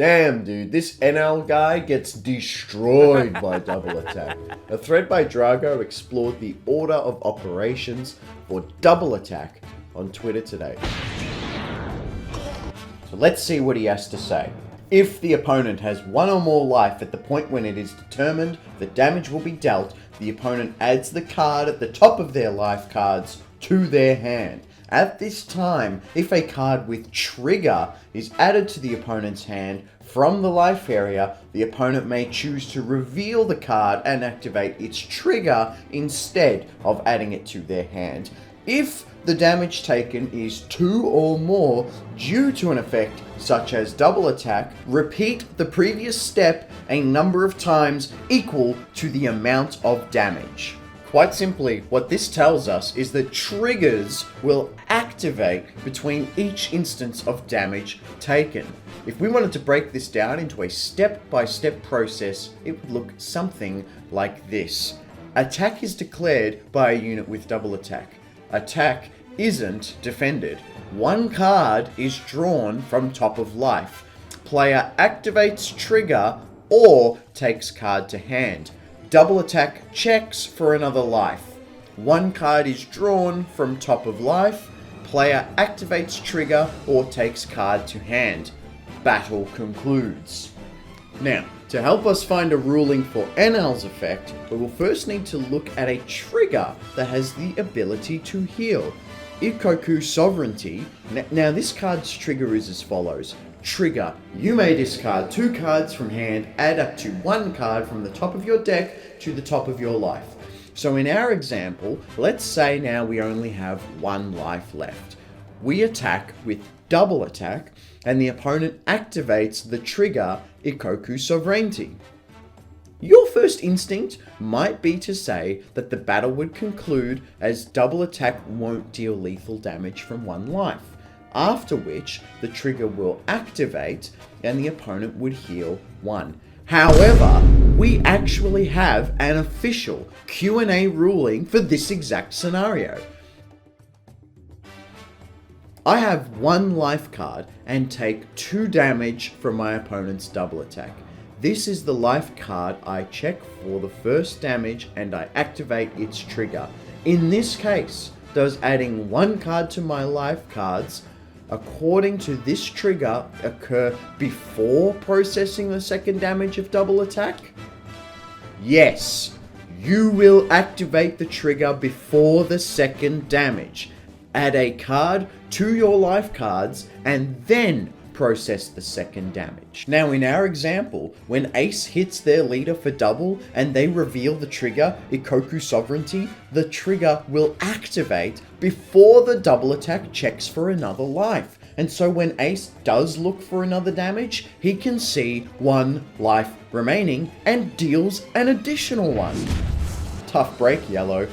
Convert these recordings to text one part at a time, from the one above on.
Damn, dude, this Enel guy gets destroyed by double attack. A thread by Drago explored the order of operations for double attack on Twitter today. So let's see what he has to say. If the opponent has one or more life at the point when it is determined that damage will be dealt, the opponent adds the card at the top of their life cards to their hand. At this time, if a card with trigger is added to the opponent's hand from the life area, the opponent may choose to reveal the card and activate its trigger instead of adding it to their hand. If the damage taken is 2 or more due to an effect such as double attack, repeat the previous step a number of times equal to the amount of damage. Quite simply, what this tells us is that triggers will activate between each instance of damage taken. If we wanted to break this down into a step-by-step process, it would look something like this. Attack is declared by a unit with double attack. Attack isn't defended. One card is drawn from top of life. Player activates trigger or takes card to hand. Double attack checks for another life. One card is drawn from top of life. Player activates trigger or takes card to hand. Battle concludes. Now, to help us find a ruling for Enel's effect, we will first need to look at a trigger that has the ability to heal. Ikoku Sovereignty. Now this card's trigger is as follows. Trigger. You may discard 2 cards from hand, add up to 1 card from the top of your deck to the top of your life. So in our example, let's say now we only have 1 life left. We attack with double attack, and the opponent activates the trigger Ikoku Sovereignty. Your first instinct might be to say that the battle would conclude as double attack won't deal lethal damage from 1 life, after which the trigger will activate and the opponent would heal 1. However, we actually have an official Q&A ruling for this exact scenario. I have 1 life card and take 2 damage from my opponent's double attack. This is the life card I check for the first damage and I activate its trigger. In this case, does adding 1 card to my life cards according to this trigger occur before processing the second damage of double attack? Yes, you will activate the trigger before the second damage. Add a card to your life cards and then process the second damage. Now in our example, when Ace hits their leader for double and they reveal the trigger Ikoku Sovereignty, the trigger will activate before the double attack checks for another life. And so when Ace does look for another damage, he can see 1 life remaining and deals an additional 1. Tough break, Yellow.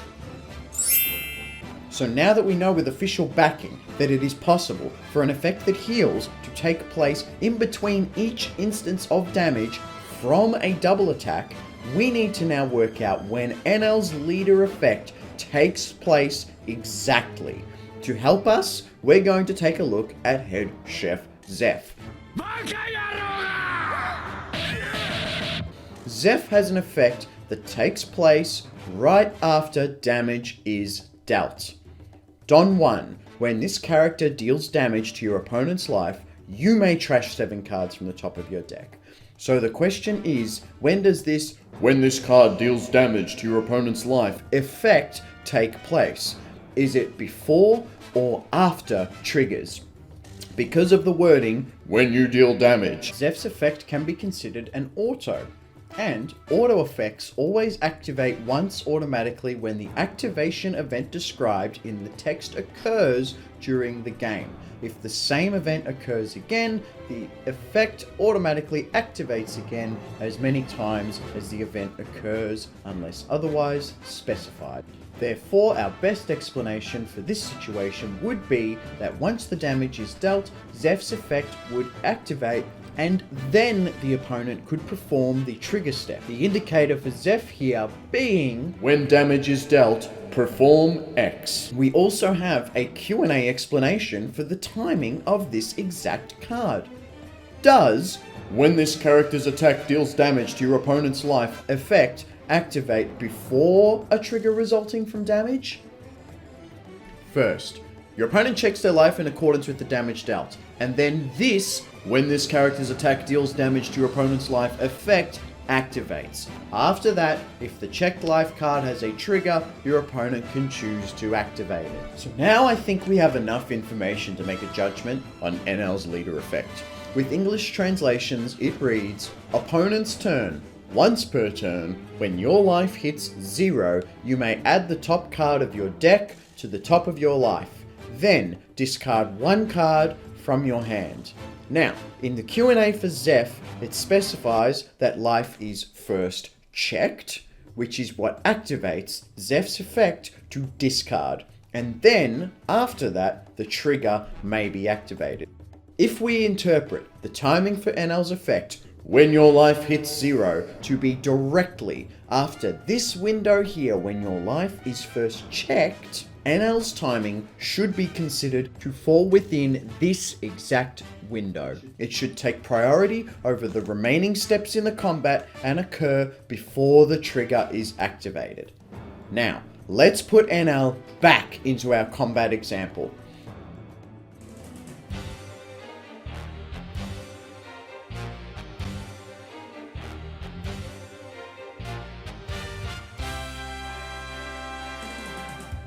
So now that we know with official backing that it is possible for an effect that heals to take place in between each instance of damage from a double attack, we need to now work out when Enel's leader effect takes place exactly. To help us, we're going to take a look at Head Chef Zeph. Zeph has an effect that takes place right after damage is dealt. Don 1. When this character deals damage to your opponent's life, you may trash 7 cards from the top of your deck. So the question is, when does this "when this card deals damage to your opponent's life" effect take place? Is it before or after triggers? Because of the wording, "when you deal damage," Zeph's effect can be considered an auto. And auto effects always activate once automatically when the activation event described in the text occurs during the game. If the same event occurs again, the effect automatically activates again as many times as the event occurs unless otherwise specified. Therefore, our best explanation for this situation would be that once the damage is dealt, Zeph's effect would activate and then the opponent could perform the trigger step. The indicator for Zeph here being, when damage is dealt, perform X. We also have a Q&A explanation for the timing of this exact card. Does When this character's attack deals damage to your opponent's life, effect activate before a trigger resulting from damage? First, your opponent checks their life in accordance with the damage dealt, and then this, when this character's attack deals damage to your opponent's life, effect activates. After that, if the checked life card has a trigger, your opponent can choose to activate it. So now I think we have enough information to make a judgment on Enel's leader effect. With English translations, it reads, opponent's turn. Once per turn, when your life hits 0, you may add the top card of your deck to the top of your life. Then, discard one card from your hand. Now, in the Q&A for Zeph, it specifies that life is first checked, which is what activates Zeph's effect to discard. And then, after that, the trigger may be activated. If we interpret the timing for Enel's effect, when your life hits 0, to be directly after this window here when your life is first checked, Enel's timing should be considered to fall within this exact window. It should take priority over the remaining steps in the combat and occur before the trigger is activated. Now, let's put Enel back into our combat example.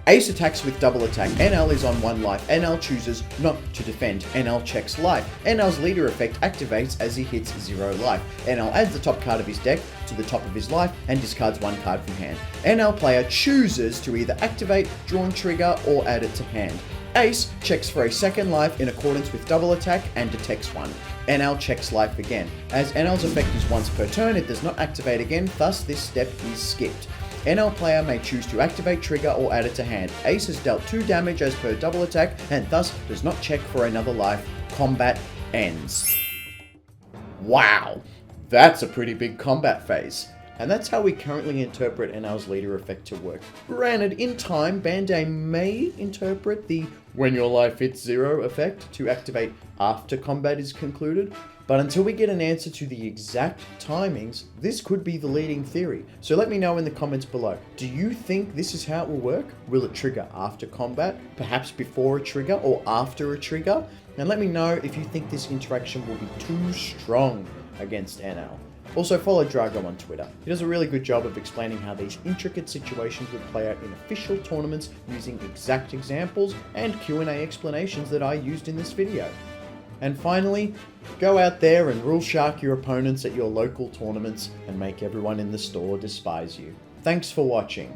Ace attacks with double attack. Enel is on 1 life. Enel chooses not to defend. Enel checks life. Enel's leader effect activates as he hits 0 life. Enel adds the top card of his deck to the top of his life and discards 1 card from hand. Enel player chooses to either activate drawn trigger or add it to hand. Ace checks for a second life in accordance with double attack and detects 1. Enel checks life again. As Enel's effect is once per turn, it does not activate again, thus this step is skipped. Enel player may choose to activate trigger or add it to hand. Ace has dealt 2 damage as per double attack and thus does not check for another life. Combat ends. Wow, that's a pretty big combat phase. And that's how we currently interpret Enel's leader effect to work. Granted, in time, Bandai may interpret the when your life hits 0 effect to activate after combat is concluded, but until we get an answer to the exact timings, this could be the leading theory. So let me know in the comments below. Do you think this is how it will work? Will it trigger after combat, perhaps before a trigger or after a trigger? And let me know if you think this interaction will be too strong against Enel. Also follow Drago on Twitter. He does a really good job of explaining how these intricate situations would play out in official tournaments using exact examples and Q&A explanations that I used in this video. And finally, go out there and rule shark your opponents at your local tournaments and make everyone in the store despise you. Thanks for watching.